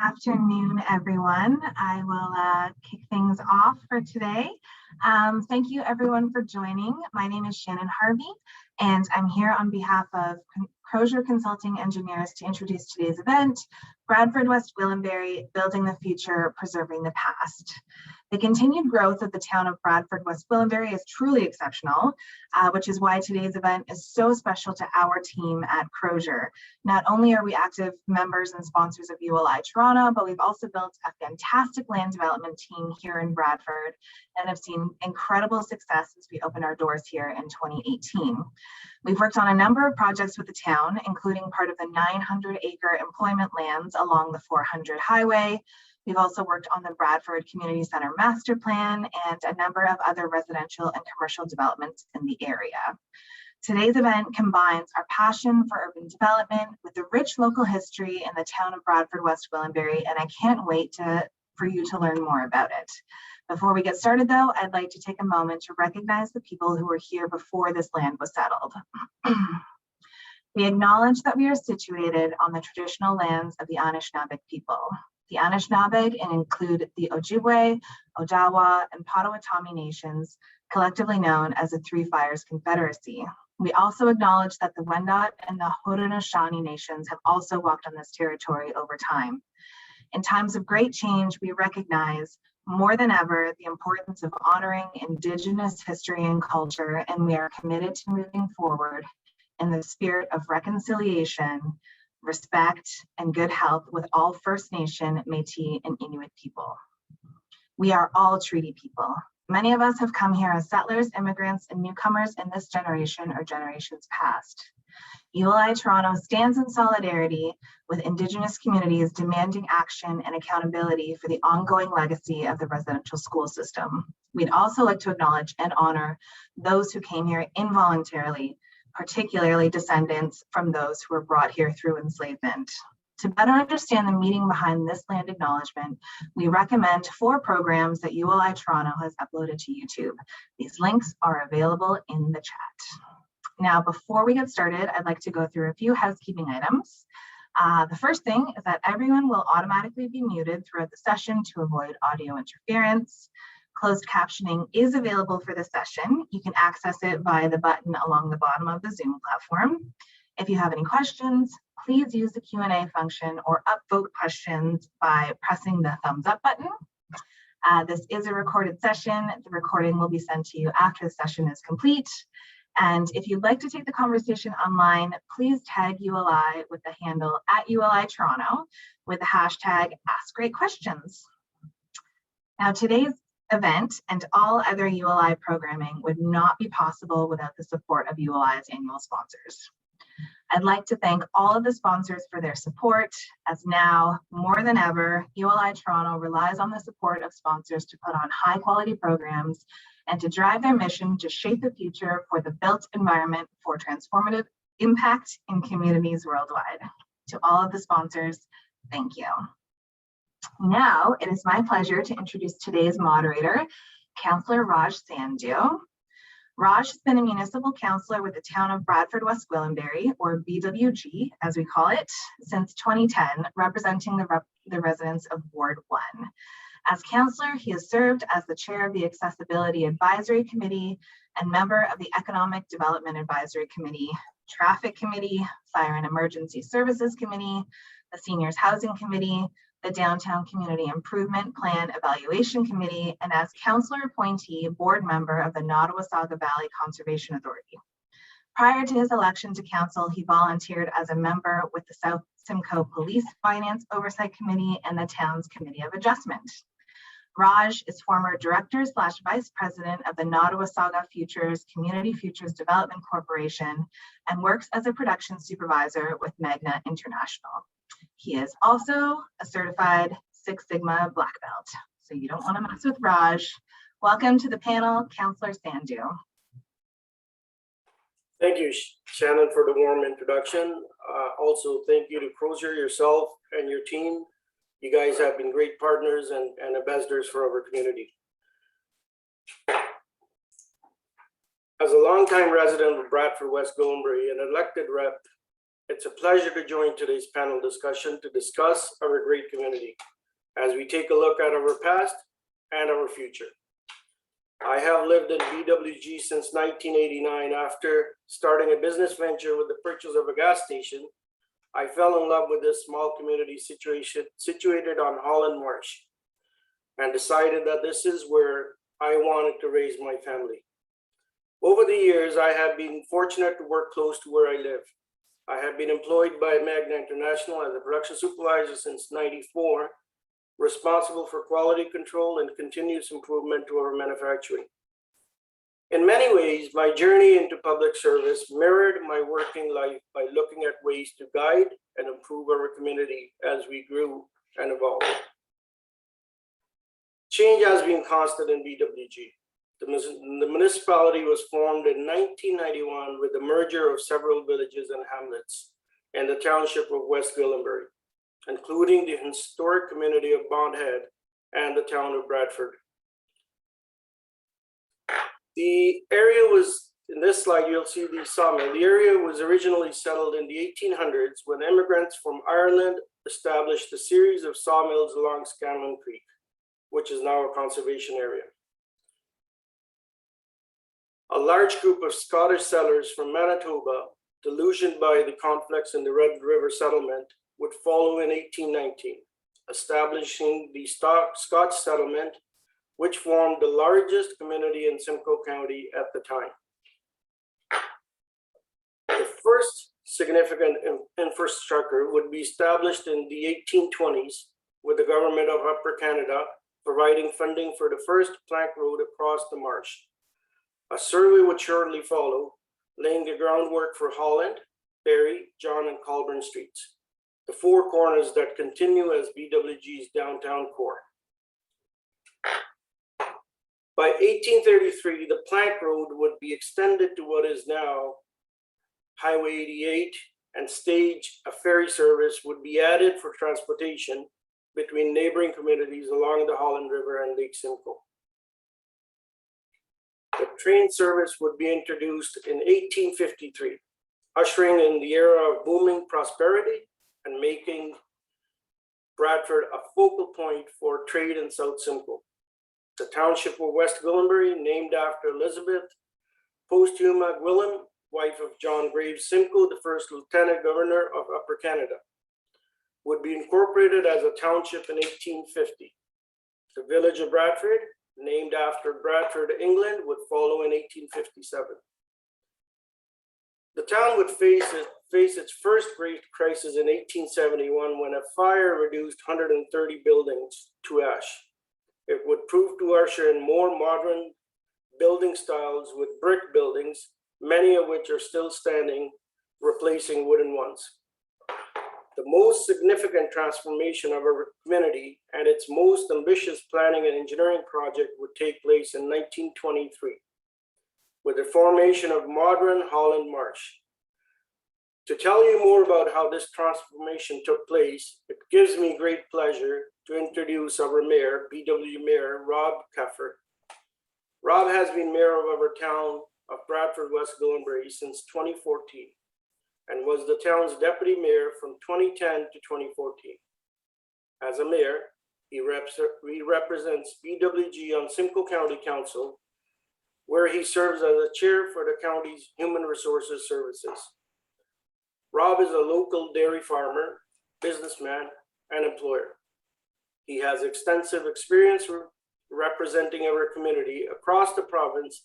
Afternoon, everyone. I will kick things off for today. Thank you, everyone, for joining. My name is Shannon Harvey, and I'm here on behalf of Crozier Consulting Engineers to introduce today's event, Bradford, West Gwillimbury, Building the Future, Preserving the Past. The continued growth of the town of Bradford, West Gwillimbury is truly exceptional, which is why today's event is so special to our team at Crozier. Not only are we active members and sponsors of ULI Toronto, but we've also built a fantastic land development team here in Bradford and have seen incredible success since we opened our doors here in 2018. We've worked on a number of projects with the town, including part of the 900-acre employment lands along the 400 highway. We've also worked on the Bradford Community Center Master Plan and a number of other residential and commercial developments in the area. Today's event combines our passion for urban development with the rich local history in the town of Bradford, West Gwillimbury, and I can't wait for you to learn more about it. Before we get started, though, I'd like to take a moment to recognize the people who were here before this land was settled. We acknowledge that we are situated on the traditional lands of the Anishinaabe people. The Anishinaabe include the Ojibwe, Odawa, and Potawatomi nations, collectively known as the Three Fires Confederacy. We also acknowledge that the Wendat and the Haudenosaunee nations have also walked on this territory over time. In times of great change, we recognize more than ever the importance of honoring Indigenous history and culture, and we are committed to moving forward in the spirit of reconciliation, respect, and good health with all First Nation, Métis, and Inuit people. We are all treaty people. Many of us have come here as settlers, immigrants, and newcomers in this generation or generations past. ULI Toronto stands in solidarity with Indigenous communities demanding action and accountability for the ongoing legacy of the residential school system. We'd also like to acknowledge and honor those who came here involuntarily, particularly descendants from those who were brought here through enslavement. To better understand the meaning behind this land acknowledgement, we recommend 4 programs that ULI Toronto has uploaded to YouTube. These links are available in the chat. Now, before we get started, I'd like to go through a few housekeeping items. The first thing is that everyone will automatically be muted throughout the session to avoid audio interference. Closed captioning is available for the session. You can access it via the button along the bottom of the Zoom platform. If you have any questions, please use the Q&A function or upvote questions by pressing the thumbs up button. This is a recorded session. The recording will be sent to you after the session is complete. And if you'd like to take the conversation online, please tag ULI with the handle @ULI_Toronto with the hashtag #AskGreatQuestions. Now, today's event and all other ULI programming would not be possible without the support of ULI's annual sponsors. I'd like to thank all of the sponsors for their support, as now, more than ever, ULI Toronto relies on the support of sponsors to put on high-quality programs and to drive their mission to shape the future for the built environment for transformative impact in communities worldwide. To all of the sponsors, thank you. Now, it is my pleasure to introduce today's moderator, Councillor Raj Sandhu. Raj has been a municipal councillor with the town of Bradford, West Gwillimbury, or BWG, as we call it, since 2010, representing the residents of Ward 1. As councillor, he has served as the chair of the Accessibility Advisory Committee and member of the Economic Development Advisory Committee, Traffic Committee, Fire and Emergency Services Committee, the Seniors Housing Committee, the Downtown Community Improvement Plan Evaluation Committee, and as councillor appointee, board member of the Nottawasaga Valley Conservation Authority. Prior to his election to council, he volunteered as a member with the South Simcoe Police Finance Oversight Committee and the town's Committee of Adjustment. Raj is former director/vice president of the Nottawasaga Futures Community Futures Development Corporation and works as a production supervisor with Magna International. He is also a certified Six Sigma Black Belt, so you don't want to mess with Raj. Welcome to the panel, Councillor Sandhu. Thank you, Shannon, for the warm introduction. Also, thank you to Crozier, yourself, and your team. You guys have been great partners and ambassadors for our community. As a longtime resident of Bradford, West Gwillimbury, and elected rep It's a pleasure to join today's panel discussion to discuss our great community as we take a look at our past and our future. I have lived in BWG since 1989. After starting a business venture with the purchase of a gas station, I fell in love with this small community situated on Holland Marsh and decided that this is where I wanted to raise my family. Over the years, I have been fortunate to work close to where I live. I have been employed by Magna International as a production supervisor since '94, responsible for quality control and continuous improvement to our manufacturing. In many ways, my journey into public service mirrored my working life by looking at ways to guide and improve our community as we grew and evolved. Change has been constant in BWG. The municipality was formed in 1991 with the merger of several villages and hamlets in the township of West Gwillimbury, including the historic community of Bondhead and the town of Bradford. The area was, in this slide, you'll see the sawmill. The area was originally settled in the 1800s when immigrants from Ireland established a series of sawmills along Scanlon Creek, which is now a conservation area. A large group of Scottish settlers from Manitoba, delusioned by the conflicts in the Red River settlement, would follow in 1819, establishing the Scotch settlement, which formed the largest community in Simcoe County at the time. The first significant infrastructure would be established in the 1820s with the government of Upper Canada providing funding for the first plank road across the marsh. A survey would shortly follow, laying the groundwork for Holland, Barry, John, and Colburn streets, the four corners that continue as BWG's downtown core. By 1833, the plank road would be extended to what is now Highway 88, and stage a ferry service would be added for transportation between neighboring communities along the Holland River and Lake Simcoe. The train service would be introduced in 1853, ushering in the era of booming prosperity and making Bradford a focal point for trade in South Simcoe. The township of West Gwillimbury, named after Elizabeth Posthuma Gwillim, wife of John Graves Simcoe, the first Lieutenant Governor of Upper Canada, would be incorporated as a township in 1850. The village of Bradford, named after Bradford, England, would follow in 1857. The town would face its first great crisis in 1871 when a fire reduced 130 buildings to ash. It would prove to usher in more modern building styles with brick buildings, many of which are still standing, replacing wooden ones. The most significant transformation of our community and its most ambitious planning and engineering project would take place in 1923 with the formation of modern Holland Marsh. To tell you more about how this transformation took place, it gives me great pleasure to introduce our mayor, BW Mayor Rob Keffer. Rob has been mayor of our town of Bradford, West Gwillimbury since 2014 and was the town's deputy mayor from 2010 to 2014. As a mayor, he represents BWG on Simcoe County Council, where he serves as a chair for the county's Human Resources Services. Rob is a local dairy farmer, businessman, and employer. He has extensive experience representing our community across the province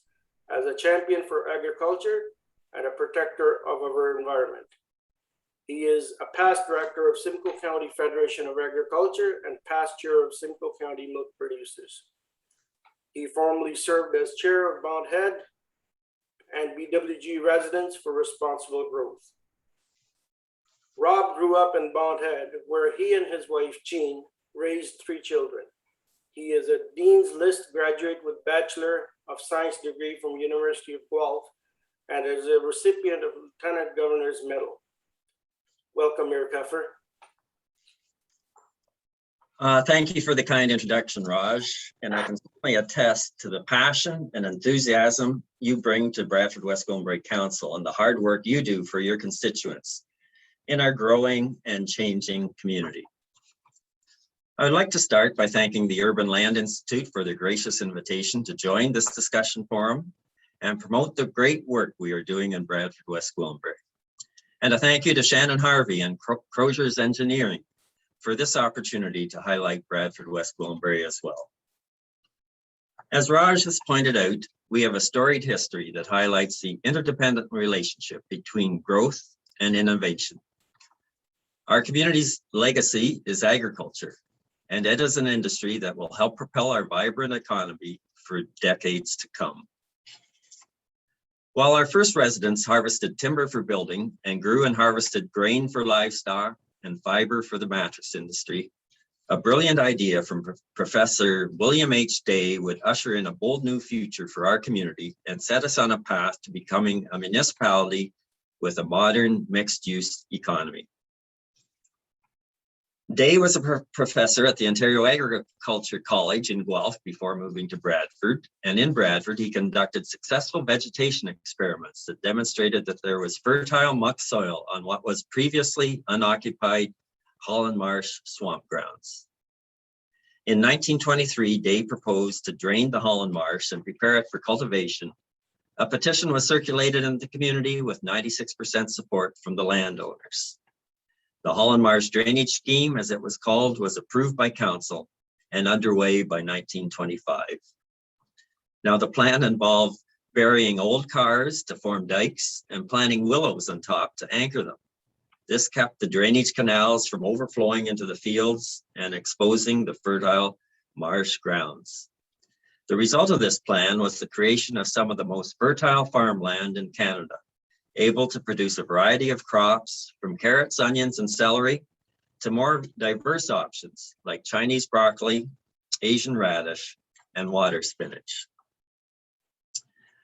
as a champion for agriculture and a protector of our environment. He is a past director of Simcoe County Federation of Agriculture and past chair of Simcoe County Milk Producers. He formerly served as chair of Bondhead and BWG Residents for Responsible Growth. Rob grew up in Bondhead, where he and his wife, Jean, raised 3 children. He is a Dean's List graduate with Bachelor of Science degree from University of Guelph and is a recipient of Lieutenant Governor's Medal. Welcome, Mayor Keffer. Thank you for the kind introduction, Raj, and I can certainly attest to the passion and enthusiasm you bring to Bradford West Gwillimbury Council and the hard work you do for your constituents. in our growing and changing community. I would like to start by thanking the Urban Land Institute for their gracious invitation to join this discussion forum and promote the great work we are doing in Bradford, West Gwillimbury. And a thank you to Shannon Harvey and Crozier's Engineering for this opportunity to highlight Bradford, West Gwillimbury as well. As Raj has pointed out, we have a storied history that highlights the interdependent relationship between growth and innovation. Our community's legacy is agriculture, and it is an industry that will help propel our vibrant economy for decades to come. While our first residents harvested timber for building and grew and harvested grain for livestock and fiber for the mattress industry, a brilliant idea from Professor William H. Day would usher in a bold new future for our community and set us on a path to becoming a municipality with a modern mixed-use economy. Day was a professor at the Ontario Agriculture College in Guelph before moving to Bradford. And in Bradford, he conducted successful vegetation experiments that demonstrated that there was fertile muck soil on what was previously unoccupied Holland Marsh swamp grounds. In 1923, Day proposed to drain the Holland Marsh and prepare it for cultivation. A petition was circulated in the community with 96% support from the landowners. The Holland Marsh Drainage Scheme, as it was called, was approved by council and underway by 1925. Now, the plan involved burying old cars to form dikes and planting willows on top to anchor them. This kept the drainage canals from overflowing into the fields and exposing the fertile marsh grounds. The result of this plan was the creation of some of the most fertile farmland in Canada, able to produce a variety of crops from carrots, onions, and celery to more diverse options like Chinese broccoli, Asian radish, and water spinach.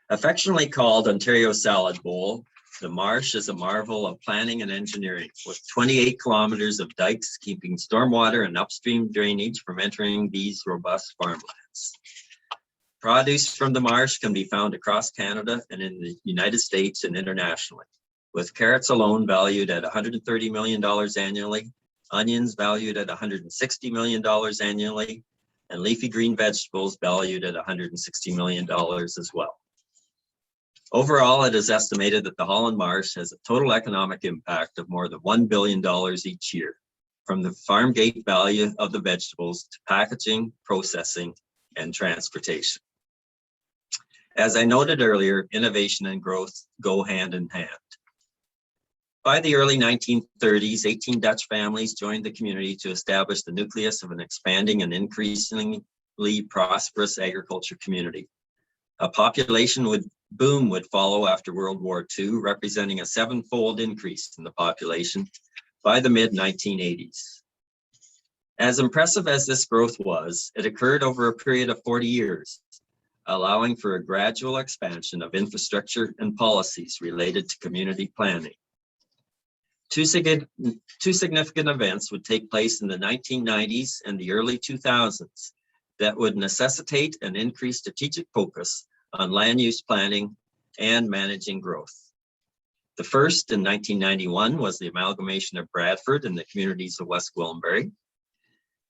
Affectionately called Ontario Salad Bowl, the marsh is a marvel of planning and engineering, with 28 kilometers of dikes keeping stormwater and upstream drainage from entering these robust farmlands. Produce from the marsh can be found across Canada and in the United States and internationally, with carrots alone valued at $130 million annually, onions valued at $160 million annually, and leafy green vegetables valued at $160 million as well. Overall, it is estimated that the Holland Marsh has a total economic impact of more than $1 billion each year, from the farm gate value of the vegetables to packaging, processing, and transportation. As I noted earlier, innovation and growth go hand in hand. By the early 1930s, 18 Dutch families joined the community to establish the nucleus of an expanding and increasingly prosperous agriculture community. A population boom would follow after World War II, representing a 7-fold increase in the population by the mid-1980s. As impressive as this growth was, it occurred over a period of 40 years, allowing for a gradual expansion of infrastructure and policies related to community planning. Two significant events would take place in the 1990s and the early 2000s that would necessitate an increased strategic focus on land use planning and managing growth. The first in 1991 was the amalgamation of Bradford and the communities of West Gwillimbury.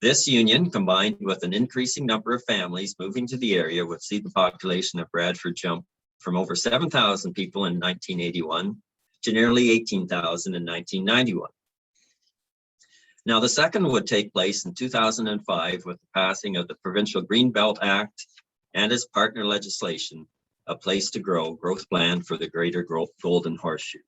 This union, combined with an increasing number of families moving to the area, would see the population of Bradford jump from over 7,000 people in 1981 to nearly 18,000 in 1991. Now, the second would take place in 2005 with the passing of the Provincial Greenbelt Act and its partner legislation, A Place to Grow growth plan for the Greater Golden Horseshoe.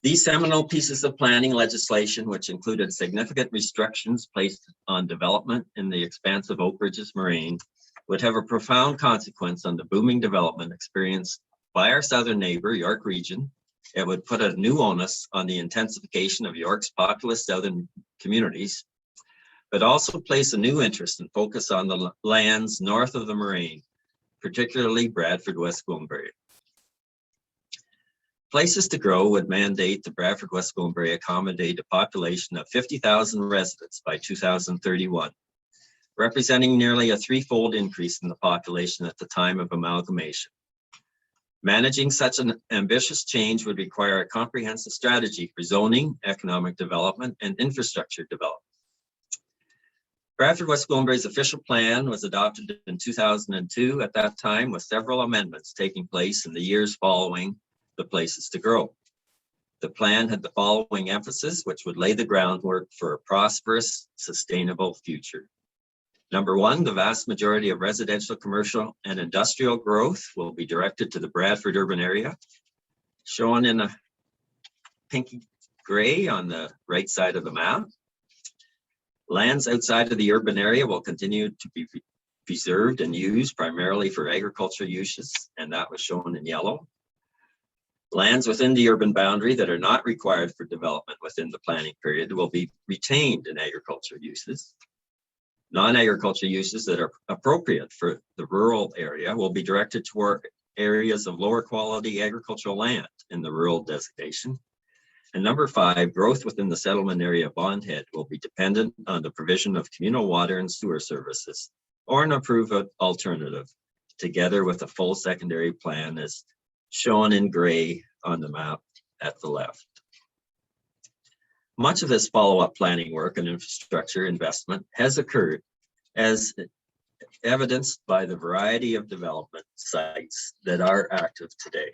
These seminal pieces of planning legislation, which included significant restrictions placed on development in the expansive Oak Ridges Moraine, would have a profound consequence on the booming development experienced by our southern neighbor, York Region. It would put a new onus on the intensification of York's populous southern communities, but also place a new interest and focus on the lands north of the Moraine, particularly Bradford, West Gwillimbury. Places to Grow would mandate the Bradford, West Gwillimbury accommodate a population of 50,000 residents by 2031, representing nearly a 3-fold increase in the population at the time of amalgamation. Managing such an ambitious change would require a comprehensive strategy for zoning, economic development, and infrastructure development. Bradford West Gwillimbury's official plan was adopted in 2002 at that time, with several amendments taking place in the years following the Places to Grow. The plan had the following emphasis, which would lay the groundwork for a prosperous, sustainable future. Number one, the vast majority of residential, commercial, and industrial growth will be directed to the Bradford urban area, shown in a pinky gray on the right side of the map. Lands outside of the urban area will continue to be preserved and used primarily for agricultural uses, and that was shown in yellow. Lands within the urban boundary that are not required for development within the planning period will be retained in agricultural uses. Non-agricultural uses that are appropriate for the rural area will be directed toward areas of lower quality agricultural land in the rural designation. And number five, growth within the settlement area bondhead will be dependent on the provision of communal water and sewer services or an approved alternative, together with a full secondary plan as shown in gray on the map at the left. Much of this follow-up planning work and infrastructure investment has occurred, as evidenced by the variety of development sites that are active today.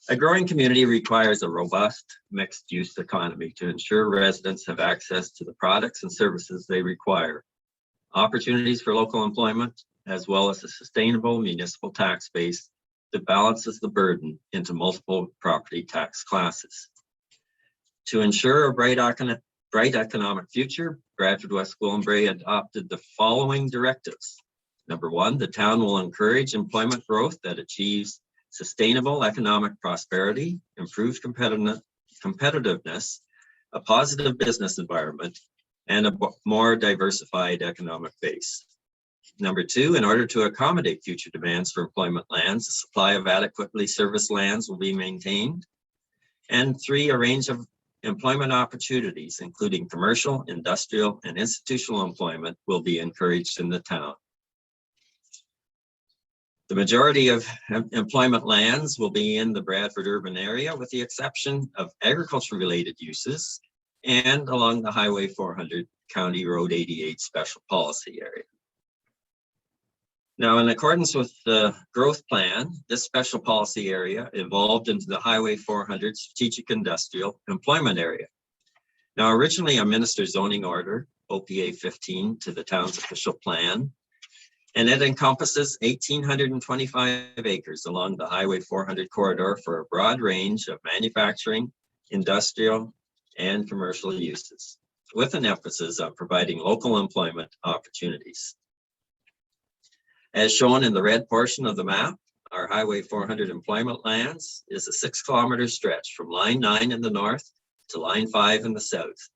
A growing community requires a robust mixed-use economy to ensure residents have access to the products and services they require, opportunities for local employment, as well as a sustainable municipal tax base that balances the burden into multiple property tax classes. To ensure a bright economic future, Bradford West Gwillimbury adopted the following directives. Number one, the town will encourage employment growth that achieves sustainable economic prosperity, improved competitiveness, a positive business environment, and a more diversified economic base. Number two, in order to accommodate future demands for employment lands, a supply of adequately serviced lands will be maintained. And three, a range of employment opportunities, including commercial, industrial, and institutional employment, will be encouraged in the town. The majority of employment lands will be in the Bradford urban area, with the exception of agriculture-related uses and along the Highway 400 County Road 88 special policy area. Now, in accordance with the growth plan, this special policy area evolved into the Highway 400 Strategic Industrial Employment Area. Now, originally a minister's zoning order, OPA 15, to the town's official plan, and it encompasses 1,825 acres along the Highway 400 corridor for a broad range of manufacturing, industrial, and commercial uses, with an emphasis on providing local employment opportunities. As shown in the red portion of the map, our Highway 400 employment lands is a 6-kilometer stretch from Line 9 in the north to Line 5 in the south.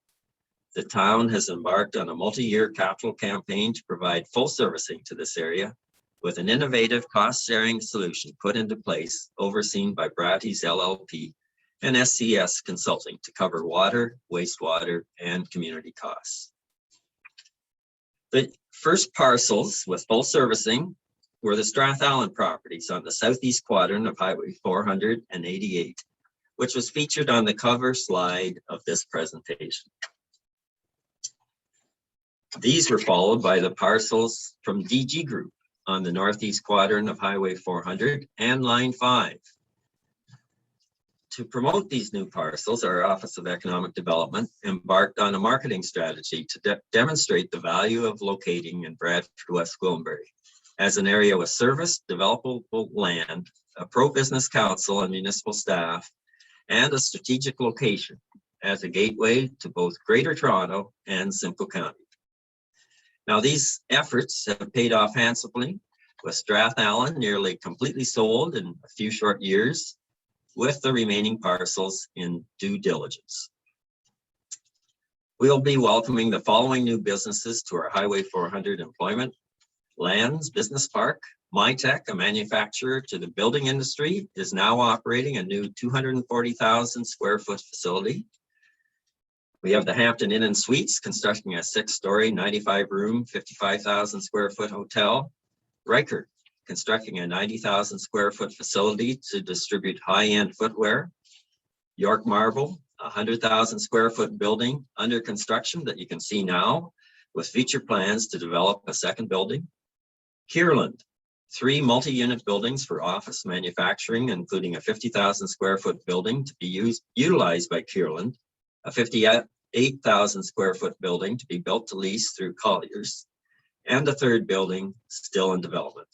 The town has embarked on a multi-year capital campaign to provide full servicing to this area, with an innovative cost-sharing solution put into place, overseen by Bradford LLP and SCS Consulting, to cover water, wastewater, and community costs. The first parcels with full servicing were the Strathallan properties on the southeast quadrant of Highway 488, which was featured on the cover slide of this presentation. These were followed by the parcels from DG Group on the northeast quadrant of Highway 400 and Line 5. To promote these new parcels, our Office of Economic Development embarked on a marketing strategy to demonstrate the value of locating in Bradford West Gwillimbury as an area with service, developable land, a pro-business council and municipal staff, and a strategic location as a gateway to both Greater Toronto and Simcoe County. Now, these efforts have paid off handsomely, with Strathallan nearly completely sold in a few short years, with the remaining parcels in due diligence. We'll be welcoming the following new businesses to our Highway 400 employment lands business park. MyTech, a manufacturer to the building industry, is now operating a new 240,000 square foot facility. We have the Hampton Inn and Suites constructing a 6-story, 95-room, 55,000 square foot hotel. Riker constructing a 90,000 square foot facility to distribute high-end footwear. York Marble, a 100,000 square foot building under construction that you can see now, with future plans to develop a second building. Kierland, 3 multi-unit buildings for office manufacturing, including a 50,000 square foot building to be utilized by Kierland, a 58,000 square foot building to be built to lease through Colliers, and a third building still in development.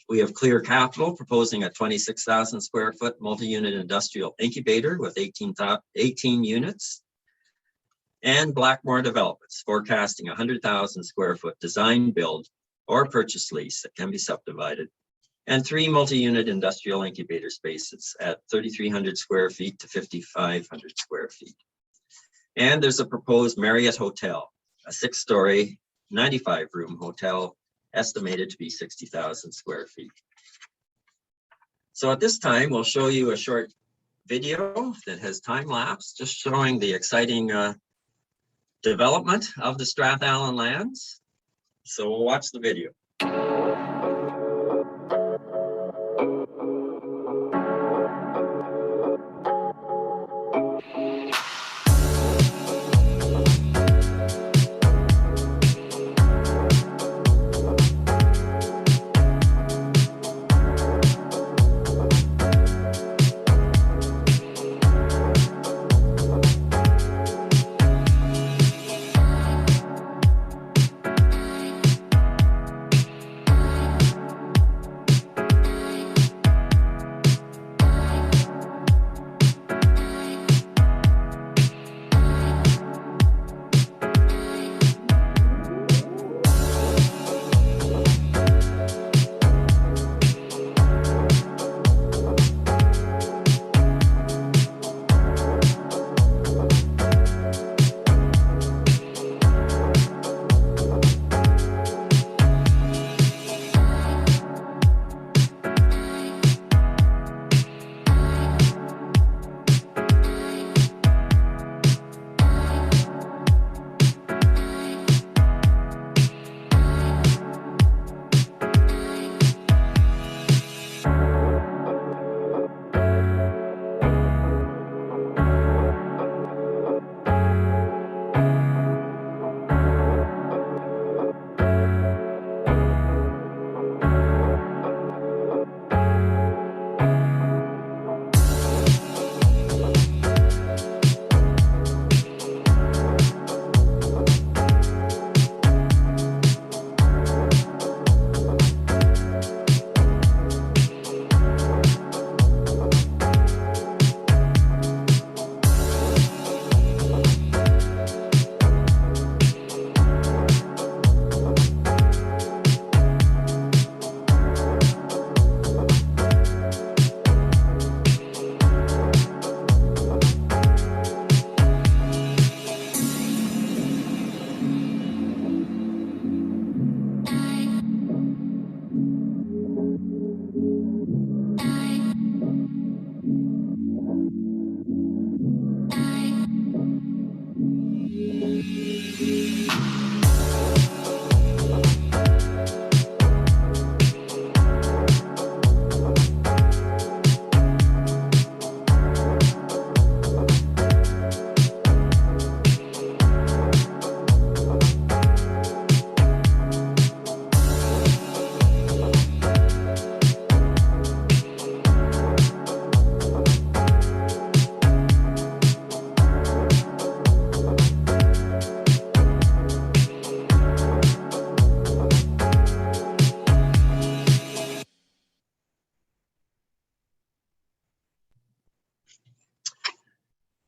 We have Clear Capital proposing a 26,000 square foot multi-unit industrial incubator with 18 units, and Blackmore Developments forecasting 100,000 square foot design build or purchase lease that can be subdivided, and 3 multi-unit industrial incubator spaces at 3,300 square feet to 5,500 square feet. And there's a proposed Marriott Hotel, a 6-story, 95-room hotel estimated to be 60,000 square feet. So at this time, we'll show you a short video that has time lapse, just showing the exciting development of the Strathallan lands. So we'll watch the video.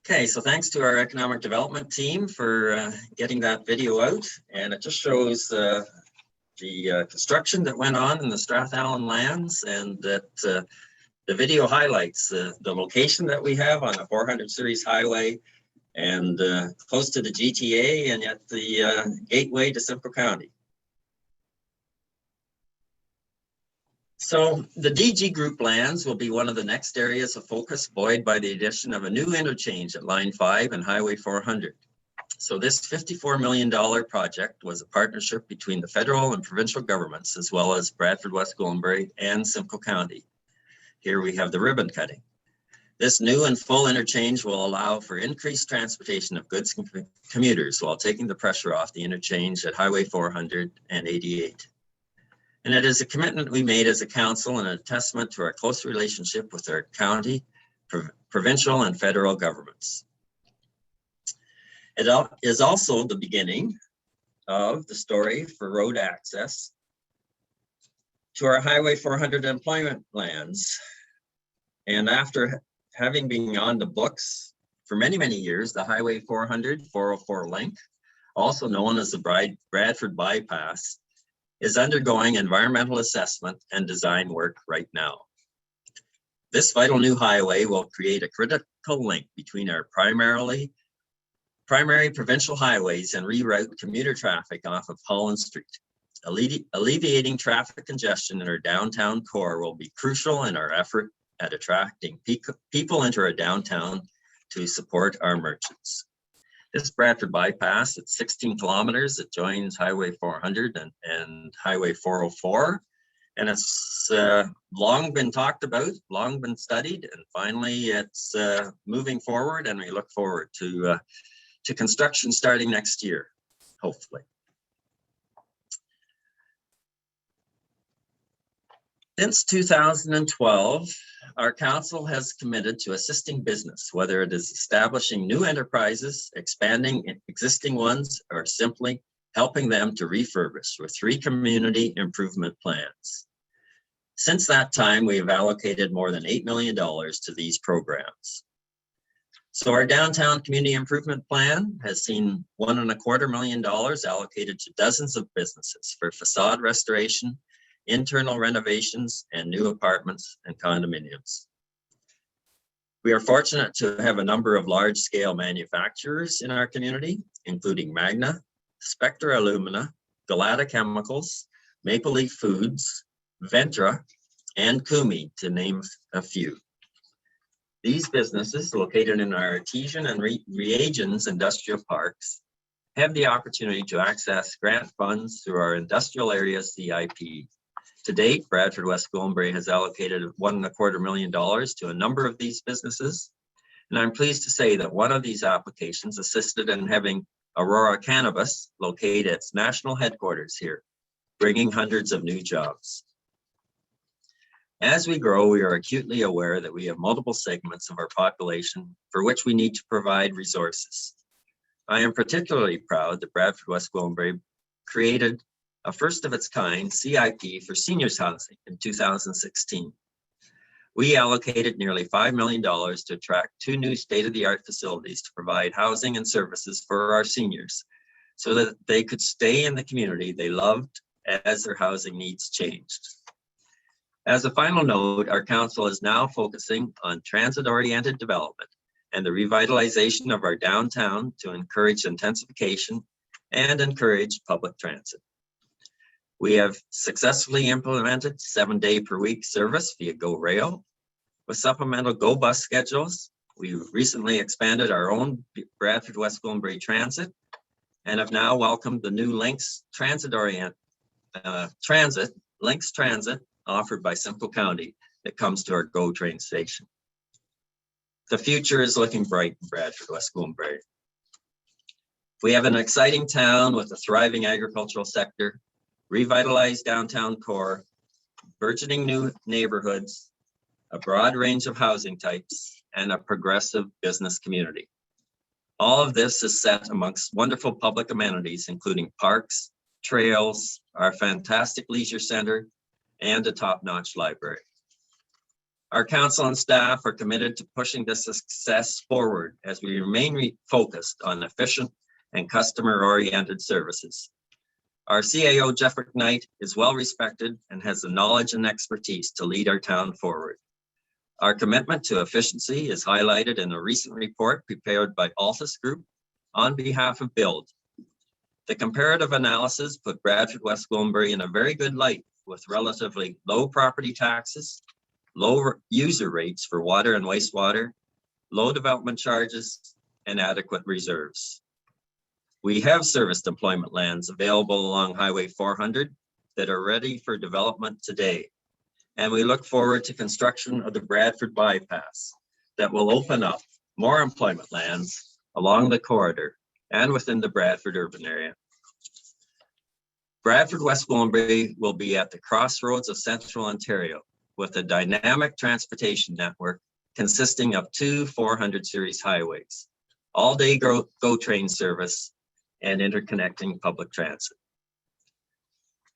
Okay, so thanks to our economic development team for getting that video out, and it just shows the construction that went on in the Strathallan lands, and that the video highlights the location that we have on the 400 series highway, and close to the GTA, and yet the gateway to Simcoe County. So the DG Group lands will be one of the next areas of focus, buoyed by the addition of a new interchange at Line 5 and Highway 400. So this $54 million project was a partnership between the federal and provincial governments, as well as Bradford, West Gwillimbury, and Simcoe County. Here we have the ribbon cutting. This new and full interchange will allow for increased transportation of goods and commuters while taking the pressure off the interchange at Highway 400 and 88. And it is a commitment we made as a council and a testament to our close relationship with our county, provincial, and federal governments. It is also the beginning of the story for road access to our Highway 400 employment lands. And after having been on the books for many, many years, the Highway 400-404 link, also known as the Bradford bypass, is undergoing environmental assessment and design work right now. This vital new highway will create a critical link between our primary provincial highways and reroute commuter traffic off of Holland Street. Alleviating traffic congestion in our downtown core will be crucial in our effort at attracting people into our downtown to support our merchants. This Bradford bypass, it's 16 kilometers. It joins Highway 400 and Highway 404. And it's long been talked about, long been studied, and finally it's moving forward, and we look forward to construction starting next year, hopefully. Since 2012, our council has committed to assisting business, whether it is establishing new enterprises, expanding existing ones, or simply helping them to refurbish with 3 community improvement plans. Since that time, we have allocated more than $8 million to these programs. So our downtown community improvement plan has seen $1.25 million allocated to dozens of businesses for facade restoration, internal renovations, and new apartments and condominiums. We are fortunate to have a number of large-scale manufacturers in our community, including Magna, Spectra Alumina, Galata Chemicals, Maple Leaf Foods, Ventra, and Kumi, to name a few. These businesses, located in our artesian and reagents industrial parks, have the opportunity to access grant funds through our industrial area CIP. To date, Bradford West Gwillimbury has allocated $1.25 million to a number of these businesses. And I'm pleased to say that one of these applications assisted in having Aurora Cannabis locate its national headquarters here, bringing hundreds of new jobs. As we grow, we are acutely aware that we have multiple segments of our population for which we need to provide resources. I am particularly proud that Bradford West Gwillimbury created a first of its kind CIP for seniors housing in 2016. We allocated nearly $5 million to attract 2 new state-of-the-art facilities to provide housing and services for our seniors so that they could stay in the community they loved as their housing needs changed. As a final note, our council is now focusing on transit-oriented development and the revitalization of our downtown to encourage intensification and encourage public transit. We have successfully implemented 7-day-per-week service via Go Rail with supplemental Go Bus schedules. We recently expanded our own Bradford West Gwillimbury Transit and have now welcomed the new Lynx Transit offered by Simcoe County that comes to our GO train station. The future is looking bright in Bradford West Gwillimbury. We have an exciting town with a thriving agricultural sector, revitalized downtown core, burgeoning new neighborhoods, a broad range of housing types, and a progressive business community. All of this is set amongst wonderful public amenities, including parks, trails, our fantastic leisure center, and a top-notch library. Our council and staff are committed to pushing this success forward as we remain focused on efficient and customer-oriented services. Our CAO, Jeff Knight, is well respected and has the knowledge and expertise to lead our town forward. Our commitment to efficiency is highlighted in a recent report prepared by Altus Group on behalf of Build. The comparative analysis put Bradford West Gwillimbury in a very good light with relatively low property taxes, low user rates for water and wastewater, low development charges, and adequate reserves. We have serviced employment lands available along Highway 400 that are ready for development today. And we look forward to construction of the Bradford bypass that will open up more employment lands along the corridor and within the Bradford urban area. Bradford West Gwillimbury will be at the crossroads of central Ontario with a dynamic transportation network consisting of two 400 series highways, all-day GO train service, and interconnecting public transit.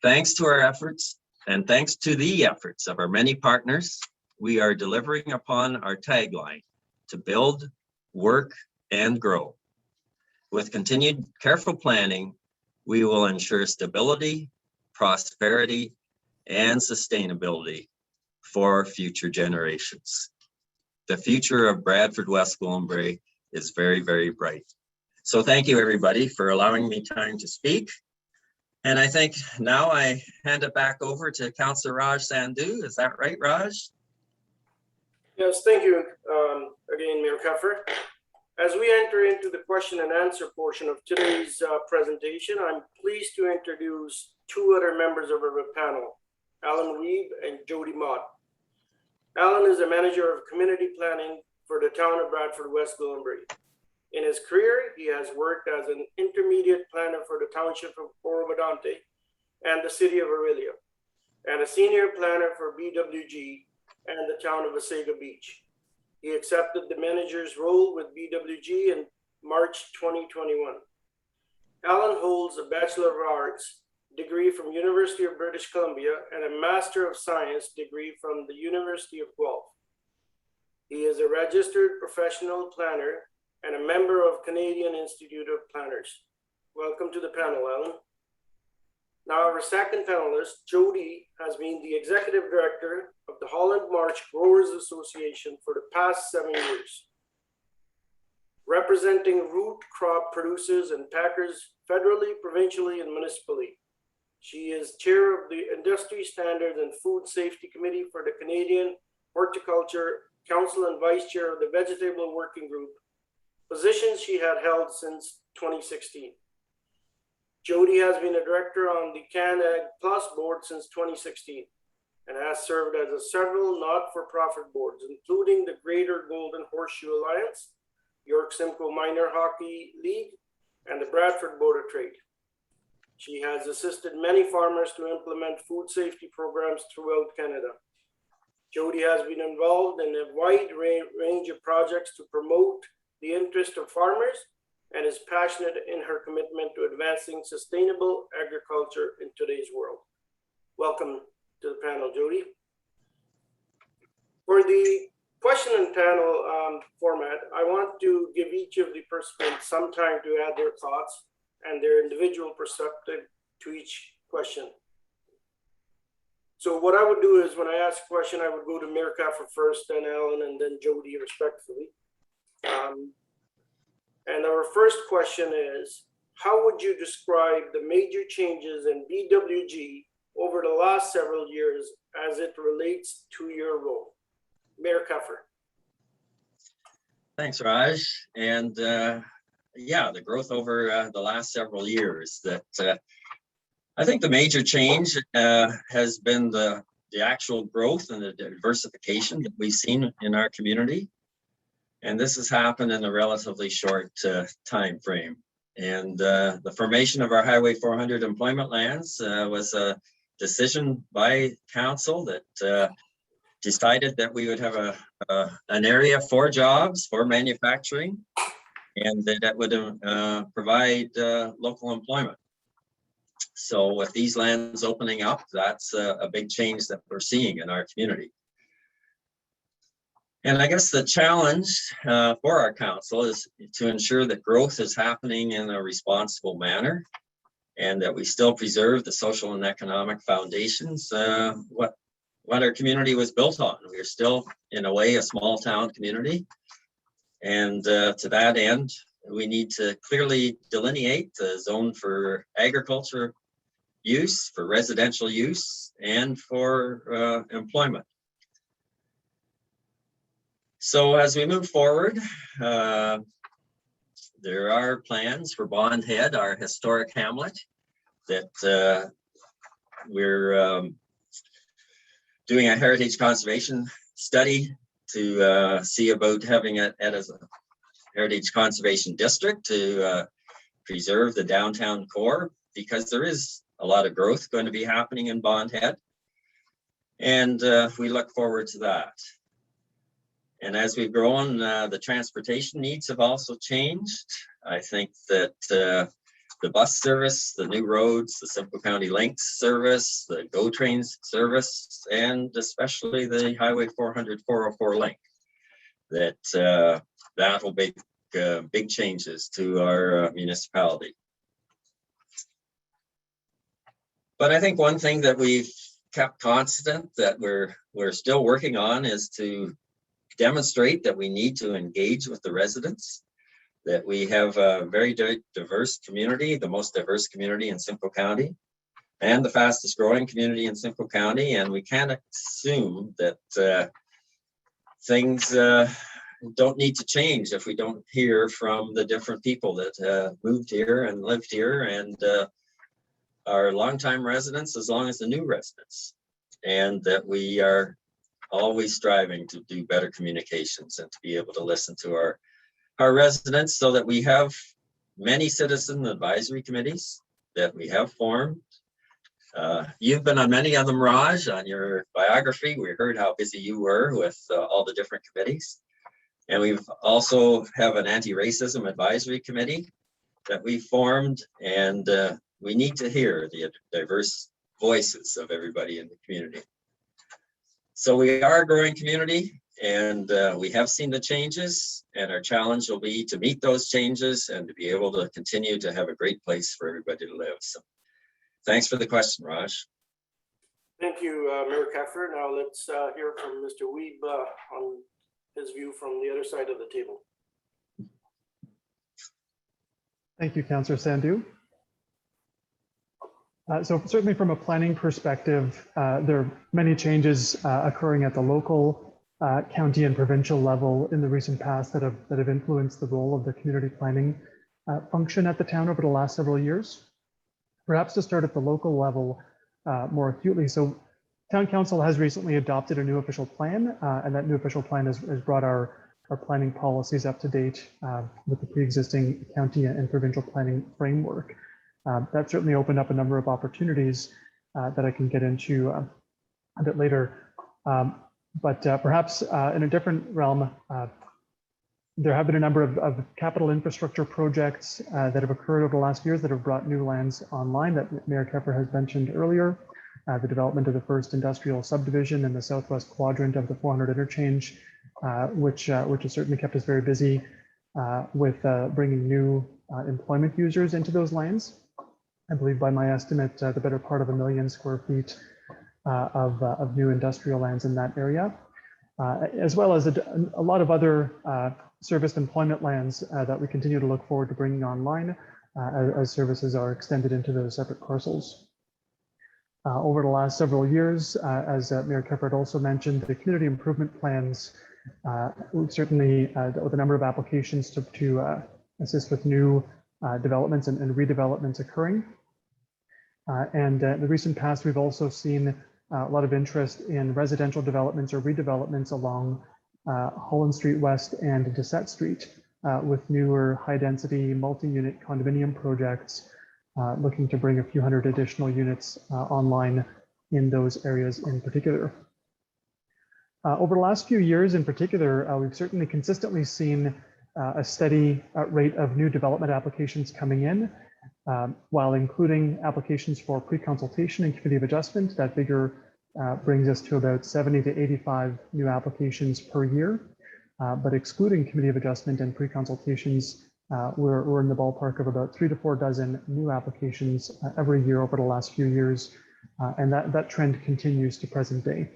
Thanks to our efforts and thanks to the efforts of our many partners, we are delivering upon our tagline to build, work, and grow. With continued careful planning, we will ensure stability, prosperity, and sustainability for future generations. The future of Bradford West Gwillimbury is very, very bright. So thank you, everybody, for allowing me time to speak. And I think now I hand it back over to Councillor Raj Sandhu. Is that right, Raj? Yes, thank you again, Mayor Cuffer. As we enter into the question and answer portion of today's presentation, I'm pleased to introduce two other members of our panel, Alan Weeb and Jody Mott. Alan is a manager of community planning for the town of Bradford West Gwillimbury. In his career, he has worked as an intermediate planner for the township of Oromadante and the city of Orillia, and a senior planner for BWG and the town of Wasaga Beach. He accepted the manager's role with BWG in March 2021. Alan holds a Bachelor of Arts degree from University of British Columbia and a Master of Science degree from the University of Guelph. He is a registered professional planner and a member of Canadian Institute of Planners. Welcome to the panel, Alan. Now, our second panelist, Jody, has been the executive director of the Holland March Growers Association for the past 7 years, representing root crop producers and packers federally, provincially, and municipally. She is chair of the Industry Standards and Food Safety Committee for the Canadian Horticulture Council and vice chair of the Vegetable Working Group, positions she had held since 2016. Jody has been a director on the CanAg Plus board since 2016 and has served as several not-for-profit boards, including the Greater Golden Horseshoe Alliance, York Simcoe Minor Hockey League, and the Bradford Board of Trade. She has assisted many farmers to implement food safety programs throughout Canada. Jody has been involved in a wide range of projects to promote the interest of farmers and is passionate in her commitment to advancing sustainable agriculture in today's world. Welcome to the panel, Jody. For the question and panel format, I want to give each of the participants some time to add their thoughts and their individual perspective to each question. So what I would do is when I ask a question, I would go to Mayor Cuffer first, then Alan, and then Jody respectfully. And our first question is, how would you describe the major changes in BWG over the last several years as it relates to your role? Mayor Cuffer. Thanks, Raj. And yeah, the growth over the last several years, that I think the major change has been the actual growth and the diversification that we've seen in our community. And this has happened in a relatively short time frame. And the formation of our Highway 400 employment lands was a decision by council that decided that we would have an area for jobs, for manufacturing, and that would provide local employment. So with these lands opening up, that's a big change that we're seeing in our community. And I guess the challenge for our council is to ensure that growth is happening in a responsible manner and that we still preserve the social and economic foundations, what our community was built on. We're still, in a way, a small town community. And to that end, we need to clearly delineate the zone for agriculture use, for residential use, and for employment. So as we move forward, there are plans for Bond Head, our historic hamlet, that we're doing a heritage conservation study to see about having it as a heritage conservation district to preserve the downtown core, because there is a lot of growth going to be happening in Bond Head. And we look forward to that. And as we've grown, the transportation needs have also changed. I think that the bus service, the new roads, the Simcoe County Links service, the GO Trains service, and especially the Highway 400-404 link, that that will make big changes to our municipality. But I think one thing that we've kept constant that we're still working on is to demonstrate that we need to engage with the residents, that we have a very diverse community, the most diverse community in Simcoe County, and the fastest growing community in Simcoe County. And we can't assume that things don't need to change if we don't hear from the different people that moved here and lived here, and our longtime residents as long as the new residents, and that we are always striving to do better communications and to be able to listen to our residents, so that we have many citizen advisory committees that we have formed. You've been on many of them, Raj. On your biography, we heard how busy you were with all the different committees. And we've also have an anti-racism advisory committee that we formed, and we need to hear the diverse voices of everybody in the community. So we are a growing community, and we have seen the changes, and our challenge will be to meet those changes and to be able to continue to have a great place for everybody to live. So thanks for the question, Raj. Thank you, Mayor Keffer. Now let's hear from Mr. Weeb on his view from the other side of the table. Thank you, Councillor Sandhu. So certainly from a planning perspective, there are many changes occurring at the local, county and provincial level in the recent past that have influenced the role of the community planning function at the town over the last several years. Perhaps to start at the local level more acutely. So Town Council has recently adopted a new official plan, and that new official plan has brought our planning policies up to date with the pre-existing county and provincial planning framework. That certainly opened up a number of opportunities that I can get into a bit later. But perhaps in a different realm, there have been a number of capital infrastructure projects that have occurred over the last years that have brought new lands online that Mayor Keffer has mentioned earlier. The development of the first industrial subdivision in the southwest quadrant of the 400 interchange, which has certainly kept us very busy with bringing new employment users into those lands. I believe by my estimate, the better part of 1 million square feet of new industrial lands in that area, as well as a lot of other serviced employment lands that we continue to look forward to bringing online as services are extended into those separate parcels. Over the last several years, as Mayor Keffer also mentioned, the community improvement plans, we've certainly with a number of applications to assist with new developments and redevelopments occurring. And in the recent past, we've also seen a lot of interest in residential developments or redevelopments along Holland Street West and Dissette Street with newer high-density multi-unit condominium projects looking to bring a few hundred additional units online in those areas in particular. Over the last few years in particular, we've certainly consistently seen a steady rate of new development applications coming in, while including applications for pre-consultation and committee of adjustment. That figure brings us to about 70 to 85 new applications per year. But excluding committee of adjustment and pre-consultations, we're in the ballpark of about 3 to 4 dozen new applications every year over the last few years. And that trend continues to present day.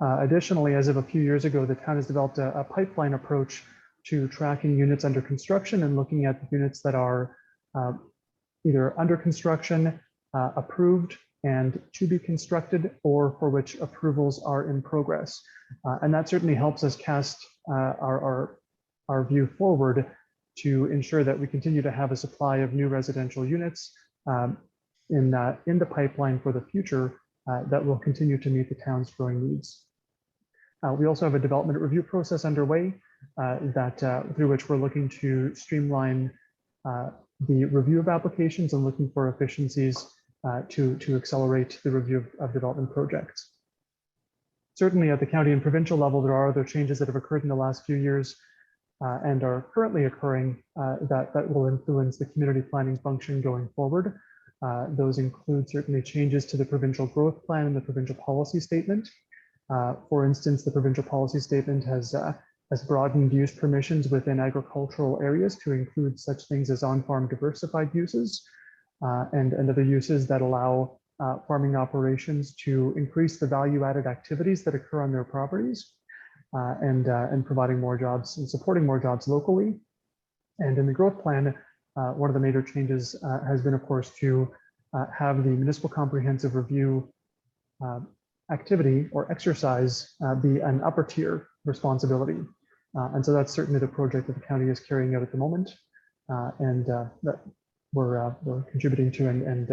Additionally, as of a few years ago, the town has developed a pipeline approach to tracking units under construction and looking at the units that are either under construction, approved and to be constructed, or for which approvals are in progress. And that certainly helps us cast our view forward to ensure that we continue to have a supply of new residential units in the pipeline for the future that will continue to meet the town's growing needs. We also have a development review process underway through which we're looking to streamline the review of applications and looking for efficiencies to accelerate the review of development projects. Certainly at the county and provincial level, there are other changes that have occurred in the last few years and are currently occurring that will influence the community planning function going forward. Those include certainly changes to the provincial growth plan and the provincial policy statement. For instance, the provincial policy statement has broadened use permissions within agricultural areas to include such things as on-farm diversified uses and other uses that allow farming operations to increase the value-added activities that occur on their properties and providing more jobs and supporting more jobs locally. And in the growth plan, one of the major changes has been, of course, to have the municipal comprehensive review activity or exercise be an upper tier responsibility. And so that's certainly the project that the county is carrying out at the moment and that we're contributing to and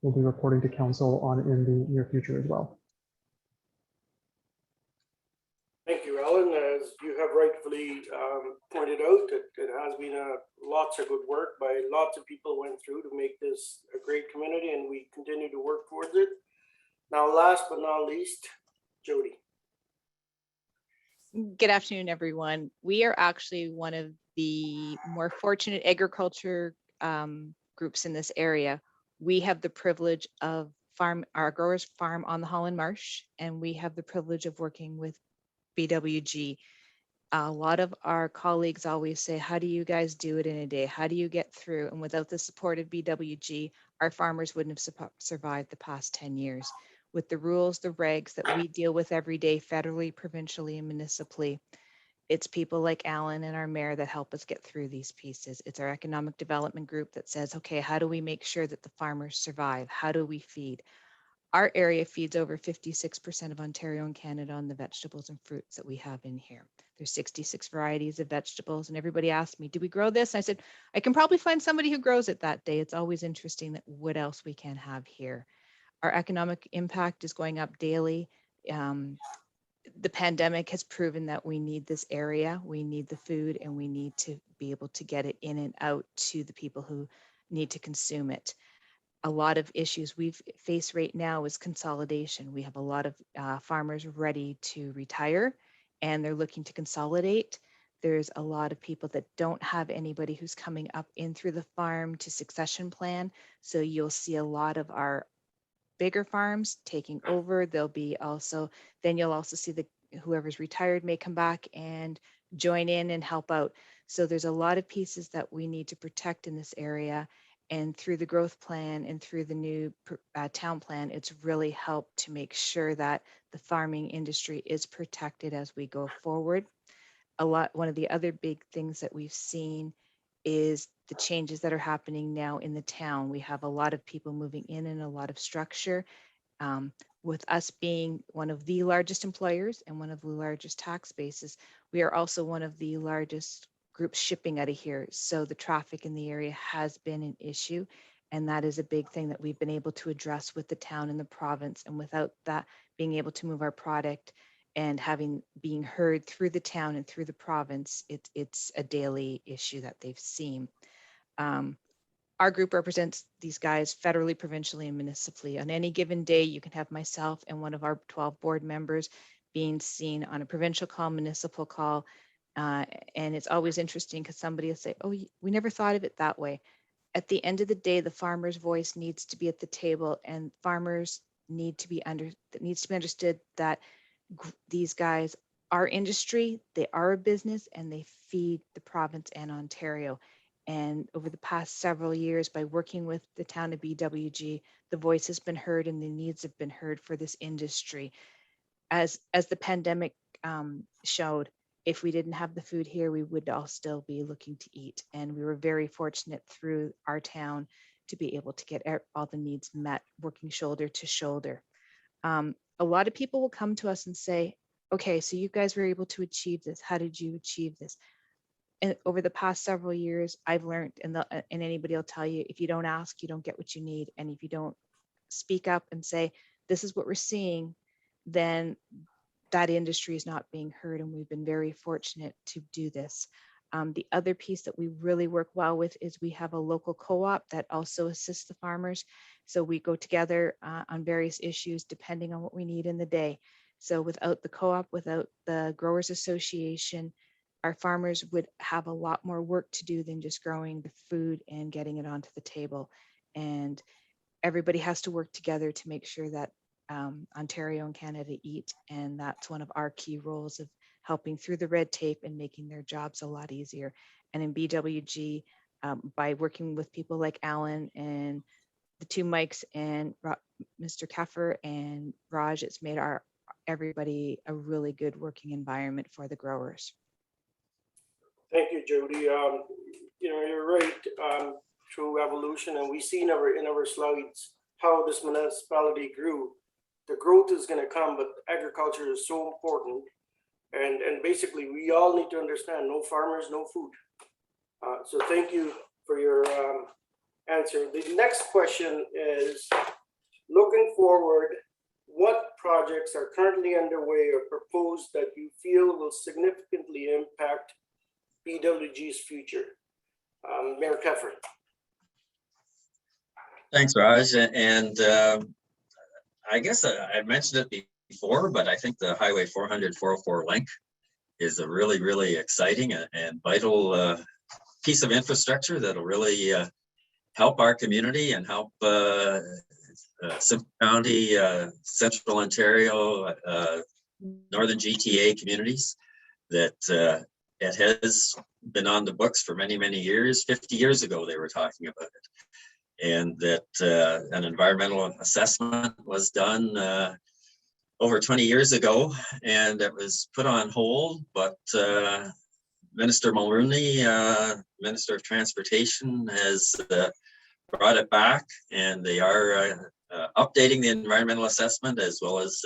we'll be reporting to council on in the near future as well. Thank you, Alan. As you have rightfully pointed out, it has been lots of good work by lots of people went through to make this a great community, and we continue to work towards it. Now, last but not least, Jody. Good afternoon, everyone. We are actually one of the more fortunate agriculture groups in this area. We have the privilege of our growers farm on the Holland Marsh, and we have the privilege of working with BWG. A lot of our colleagues always say, how do you guys do it in a day? How do you get through? And without the support of BWG, our farmers wouldn't have survived the past 10 years. With the rules, the regs that we deal with every day, federally, provincially, and municipally, it's people like Alan and our mayor that help us get through these pieces. It's our economic development group that says, okay, how do we make sure that the farmers survive? How do we feed? Our area feeds over 56% of Ontario and Canada on the vegetables and fruits that we have in here. There's 66 varieties of vegetables, and everybody asked me, do we grow this? And I said, I can probably find somebody who grows it that day. It's always interesting that what else we can have here. Our economic impact is going up daily. The pandemic has proven that we need this area, we need the food, and we need to be able to get it in and out to the people who need to consume it. A lot of issues we face right now is consolidation. We have a lot of farmers ready to retire and they're looking to consolidate. There's a lot of people that don't have anybody who's coming up in through the farm to succession plan. So you'll see a lot of our bigger farms taking over. There'll be also, then you'll also see the whoever's retired may come back and join in and help out. So there's a lot of pieces that we need to protect in this area. And through the growth plan and through the new town plan, it's really helped to make sure that the farming industry is protected as we go forward. One of the other big things that we've seen is the changes that are happening now in the town. We have a lot of people moving in and a lot of structure. With us being one of the largest employers and one of the largest tax bases, we are also one of the largest groups shipping out of here. So the traffic in the area has been an issue. And that is a big thing that we've been able to address with the town and the province. And without that, being able to move our product and being heard through the town and through the province, it's a daily issue that they've seen. Our group represents these guys federally, provincially, and municipally. On any given day, you can have myself and one of our 12 board members being seen on a provincial call, municipal call. And it's always interesting because somebody will say, oh, we never thought of it that way. At the end of the day, the farmer's voice needs to be at the table, and farmers need to be understood that these guys are industry, they are a business, and they feed the province and Ontario. And over the past several years, by working with the town of BWG, the voice has been heard and the needs have been heard for this industry. As the pandemic showed, if we didn't have the food here, we would all still be looking to eat. And we were very fortunate through our town to be able to get all the needs met, working shoulder to shoulder. A lot of people will come to us and say, okay, so you guys were able to achieve this. How did you achieve this? and over the past several years, I've learned, and anybody will tell you, if you don't ask, you don't get what you need. And if you don't speak up and say, this is what we're seeing, then that industry is not being heard. And we've been very fortunate to do this. The other piece that we really work well with is we have a local co-op that also assists the farmers. So we go together on various issues depending on what we need in the day. So without the co-op, without the Growers Association, our farmers would have a lot more work to do than just growing the food and getting it onto the table. And everybody has to work together to make sure that Ontario and Canada eat. And that's one of our key roles of helping through the red tape and making their jobs a lot easier. And in BWG, by working with people like Alan and the two Mikes and Mr. Keffer and Raj, it's made everybody a really good working environment for the growers. Thank you, Jody. You know, you're right, through evolution, and we see in our slides how this municipality grew. The growth is going to come, but agriculture is so important. And basically, we all need to understand, no farmers, no food. So thank you for your answer. The next question is, looking forward, what projects are currently underway or proposed that you feel will significantly impact BWG's future? Mayor Keffer. Thanks, Raj. And I guess I mentioned it before, but I think the Highway 400-404 link is a really, really exciting and vital piece of infrastructure that'll really help our community and help Simcoe County, Central Ontario, Northern GTA communities. That it has been on the books for many, many years. 50 years ago, they were talking about it. And that an environmental assessment was done over 20 years ago, and it was put on hold, but Minister Mulroney, Minister of Transportation, has brought it back, and they are updating the environmental assessment as well as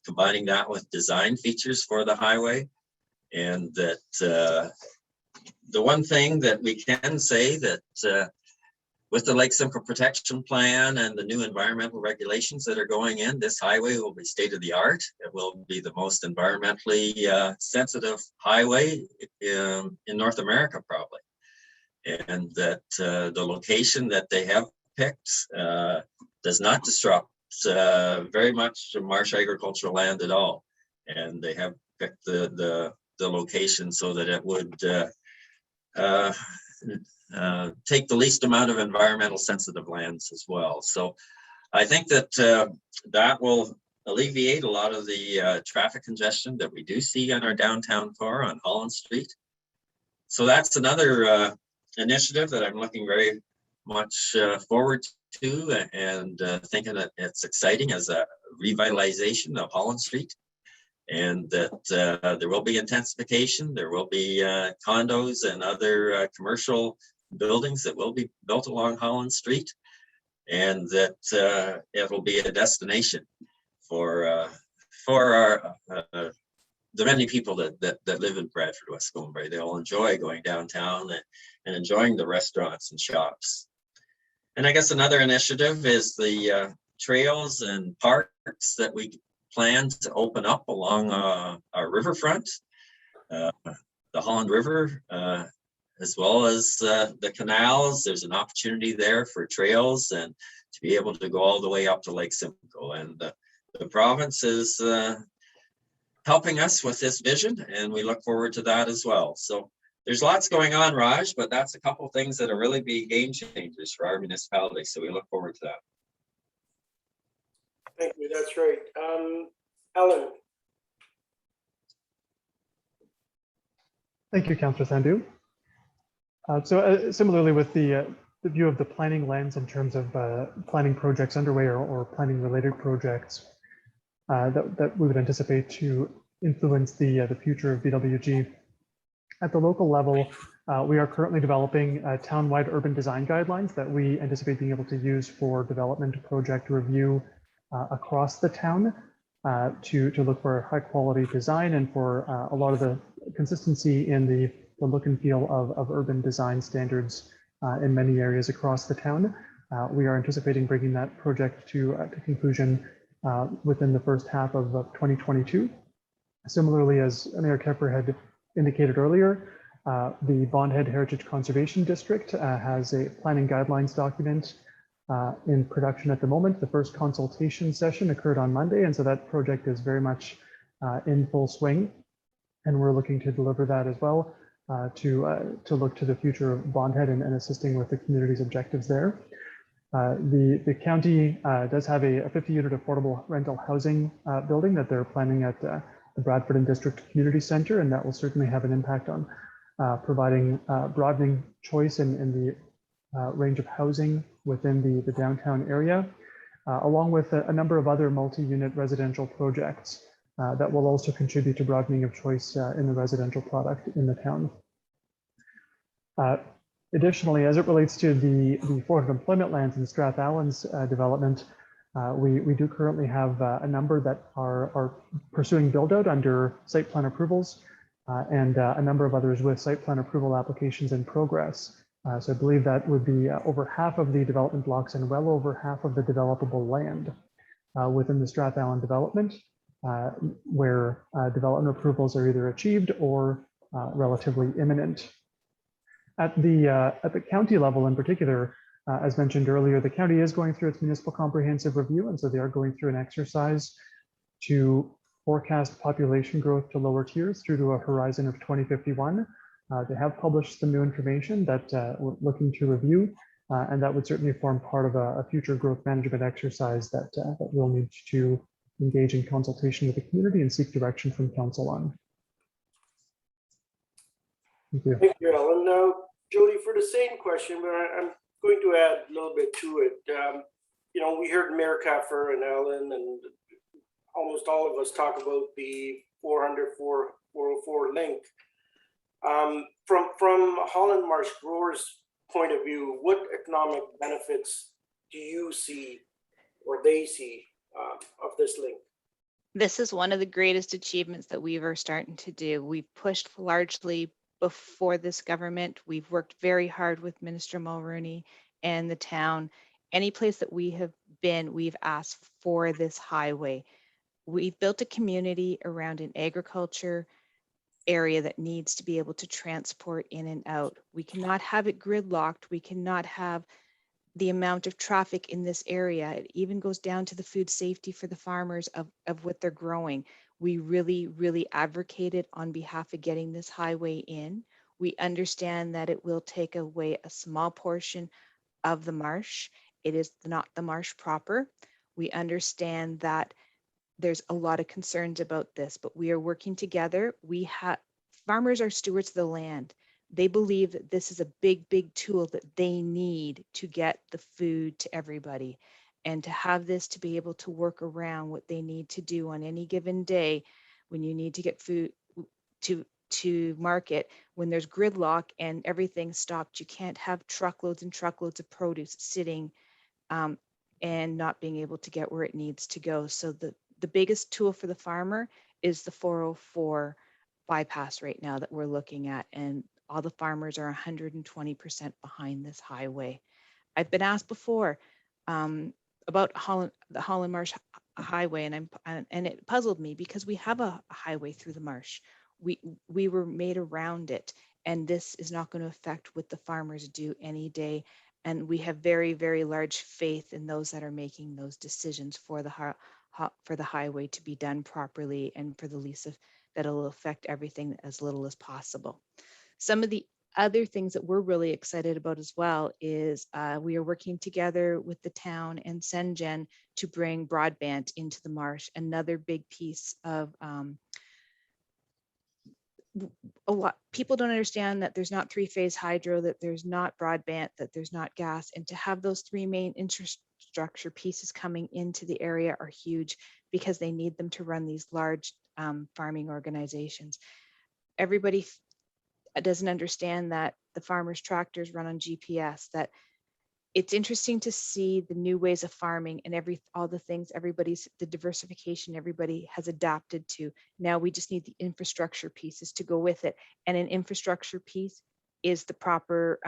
combining that with design features for the highway. And that the one thing that we can say that with the Lake Simcoe Protection Plan and the new environmental regulations that are going in, this highway will be state of the art. It will be the most environmentally sensitive highway in North America, probably. And that the location that they have picked does not disrupt very much the agricultural land at all. And they have picked the location so that it would take the least amount of environmental sensitive lands as well. So I think that that will alleviate a lot of the traffic congestion that we do see on our downtown core on Holland Street. So that's another initiative that I'm looking very much forward to, and thinking that it's exciting as a revitalization of Holland Street. And that there will be intensification, there will be condos and other commercial buildings that will be built along Holland Street, and that it will be a destination for our the many people that live in Bradford, West Gwillimbury. They'll enjoy going downtown and enjoying the restaurants and shops. And I guess another initiative is the trails and parks that we plan to open up along our riverfront, the Holland River, as well as the canals. There's an opportunity there for trails and to be able to go all the way up to Lake Simcoe. And the province is helping us with this vision, and we look forward to that as well. So there's lots going on, Raj, but that's a couple of things that'll really be game changers for our municipality. So we look forward to that. Thank you, that's right. Alan. Thank you, Councillor Sandhu. Similarly with the view of the planning lens in terms of planning projects underway or planning related projects that we would anticipate to influence the future of BWG. At the local level, we are currently developing town-wide urban design guidelines that we anticipate being able to use for development project review across the town to look for high quality design and for a lot of the consistency in the look and feel of urban design standards in many areas across the town. We are anticipating bringing that project to conclusion within the first half of 2022. Similarly, as Mayor Kepper had indicated earlier, the Bondhead Heritage Conservation District has a planning guidelines document in production at the moment. The first consultation session occurred on Monday, and so that project is very much in full swing. And we're looking to deliver that as well to look to the future of Bondhead and assisting with the community's objectives there. The county does have a 50-unit affordable rental housing building that they're planning at the Bradford and District Community Center, and that will certainly have an impact on providing broadening choice in the range of housing within the downtown area, along with a number of other multi-unit residential projects that will also contribute to broadening of choice in the residential product in the town. Additionally, as it relates to the 400 employment lands in Strathallan's development, we do currently have a number that are pursuing build out under site plan approvals and a number of others with site plan approval applications in progress. So I believe that would be over half of the development blocks and well over half of the developable land within the Strathallan development, where development approvals are either achieved or relatively imminent. At the county level in particular, as mentioned earlier, the county is going through its municipal comprehensive review, and so they are going through an exercise to forecast population growth to lower tiers through to a horizon of 2051. They have published some new information that we're looking to review, and that would certainly form part of a future growth management exercise that we'll need to engage in consultation with the community and seek direction from council on. Thank you. Thank you, Alan. Now, Jody, for the same question, but I'm going to add a little bit to it. You know, we heard Mayor Kepper and Alan and almost all of us talk about the 404 link. From Holland Marsh growers' point of view, what economic benefits do you see or they see of this link? This is one of the greatest achievements that we are starting to do. We've pushed largely before this government. We've worked very hard with Minister Mulroney and the town. Any place that we have been, we've asked for this highway. We've built a community around an agriculture area that needs to be able to transport in and out. We cannot have it gridlocked. We cannot have the amount of traffic in this area. It even goes down to the food safety for the farmers of what they're growing. We really, really advocated on behalf of getting this highway in. We understand that it will take away a small portion of the marsh. It is not the marsh proper. We understand that there's a lot of concerns about this, but we are working together. Farmers are stewards of the land. They believe that this is a big, big tool that they need to get the food to everybody. And to have this to be able to work around what they need to do on any given day when you need to get food to market, when there's gridlock and everything's stopped, you can't have truckloads and truckloads of produce sitting and not being able to get where it needs to go. So the biggest tool for the farmer is the 404 bypass right now that we're looking at. And all the farmers are 120% behind this highway. I've been asked before about the Holland Marsh Highway, and it puzzled me because we have a highway through the marsh. We were made around it, and this is not going to affect what the farmers do any day. And we have very, very large faith in those that are making those decisions for the highway to be done properly and for the lease of that will affect everything as little as possible. Some of the other things that we're really excited about as well is we are working together with the town and Sengen to bring broadband into the marsh. Another big piece of a lot people don't understand that there's not three-phase hydro, that there's not broadband, that there's not gas, and to have those three main infrastructure pieces coming into the area are huge because they need them to run these large farming organizations. Everybody doesn't understand that the farmers' tractors run on GPS, that it's interesting to see the new ways of farming and all the things the diversification everybody has adapted to. Now we just need the infrastructure pieces to go with it. And an infrastructure piece is the proper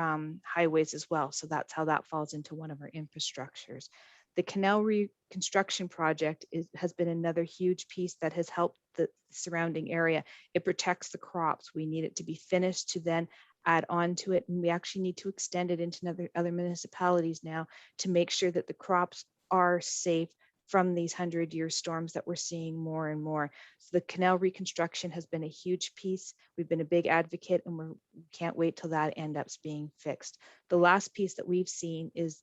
highways as well. So that's how that falls into one of our infrastructures. The canal reconstruction project has been another huge piece that has helped the surrounding area. It protects the crops. We need it to be finished to then add on to it. And we actually need to extend it into other municipalities now to make sure that the crops are safe from these 100-year storms that we're seeing more and more. So the canal reconstruction has been a huge piece. We've been a big advocate, and we can't wait till that ends up being fixed. The last piece that we've seen is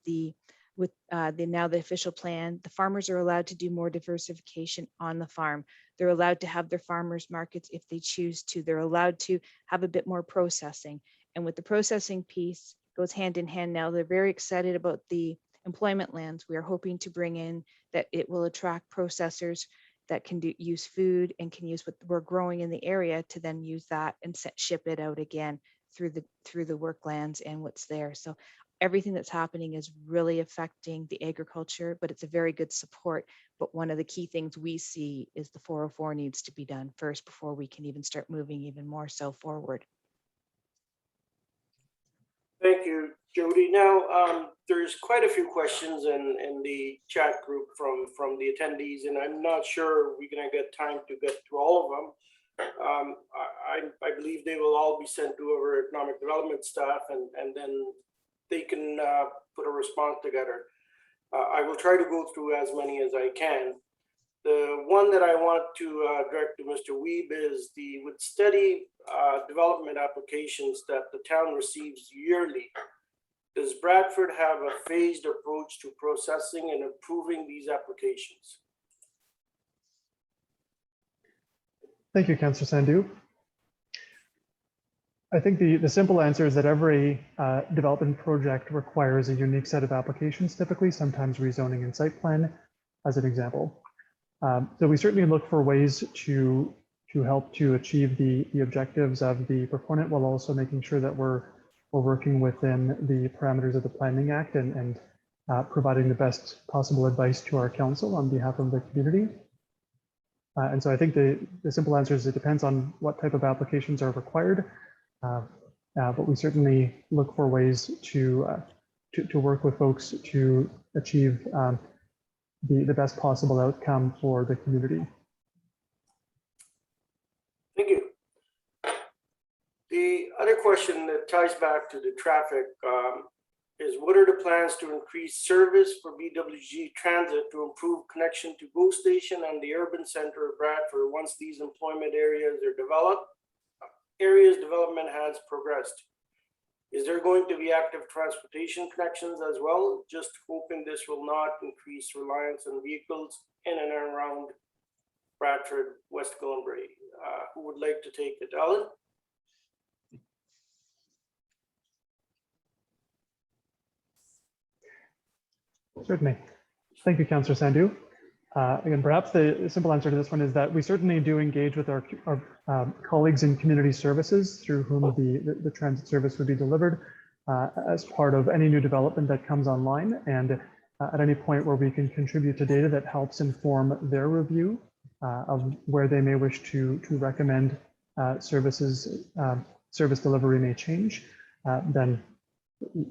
with the official plan, the farmers are allowed to do more diversification on the farm. They're allowed to have their farmers markets if they choose to. They're allowed to have a bit more processing. And with the processing piece goes hand in hand now. They're very excited about the employment lands. We are hoping to bring in that it will attract processors that can use food and can use what we're growing in the area to then use that and ship it out again through the work lands and what's there. So everything that's happening is really affecting the agriculture, but it's a very good support. But one of the key things we see is the 404 needs to be done first before we can even start moving even more so forward. Thank you, Jody. Now, there's quite a few questions in the chat group from the attendees, and I'm not sure we're going to get time to get to all of them. I believe they will all be sent to our economic development staff, and then they can put a response together. I will try to go through as many as I can. The one that I want to direct to Mr. Weeb is with steady development applications that the town receives yearly, does Bradford have a phased approach to processing and improving these applications? Thank you, Councillor Sandhu. I think the simple answer is that every development project requires a unique set of applications, typically, sometimes rezoning and site plan as an example. So we certainly look for ways to help to achieve the objectives of the proponent, while also making sure that we're working within the parameters of the Planning Act and providing the best possible advice to our council on behalf of the community. And so I think the simple answer is it depends on what type of applications are required, but we certainly look for ways to work with folks to achieve the best possible outcome for the community. Thank you. The other question that ties back to the traffic is, what are the plans to increase service for BWG Transit to improve connection to GO Station and the urban center of Bradford once these employment areas are developed? Development has progressed. Is there going to be active transportation connections as well? Just hoping this will not increase reliance on vehicles in and around Bradford, West Gwillimbury. Who would like to take it? Alan? Certainly. Thank you, Councillor Sandhu. Again, perhaps the simple answer to this one is that we certainly do engage with our colleagues in community services through whom the transit service would be delivered as part of any new development that comes online, and at any point where we can contribute to data that helps inform their review of where they may wish to recommend service delivery may change, then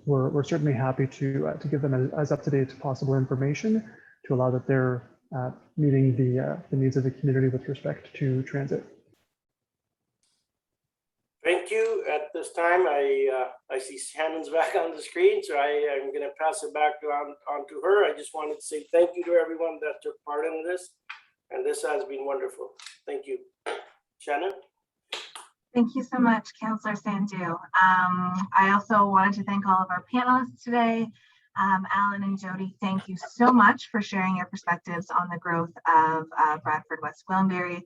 we're certainly happy to give them as up-to-date possible information to allow that they're meeting the needs of the community with respect to transit. Thank you. At this time, I see Shannon's back on the screen, so I am going to pass it back on to her. I just wanted to say thank you to everyone that took part in this, and this has been wonderful. Thank you. Shannon? Thank you so much, Councillor Sandhu. I also wanted to thank all of our panelists today. Alan and Jody, thank you so much for sharing your perspectives on the growth of Bradford West Gwillimbury.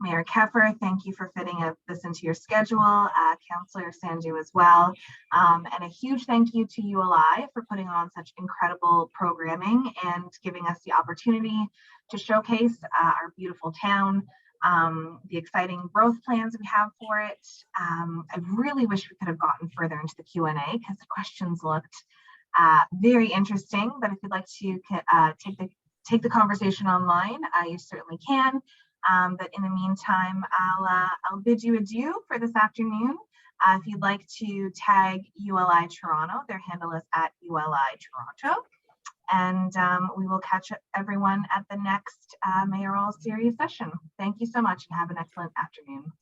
Mayor Keffer, thank you for fitting this into your schedule. Councillor Sandhu as well. And a huge thank you to ULI for putting on such incredible programming and giving us the opportunity to showcase our beautiful town, the exciting growth plans we have for it. I really wish we could have gotten further into the Q&A because the questions looked Very interesting, but if you'd like to take the conversation online, you certainly can. But in the meantime, I'll bid you adieu for this afternoon. If you'd like to tag ULI Toronto, their handle is @ULI Toronto. And we will catch everyone at the next mayoral series session. Thank you so much and have an excellent afternoon.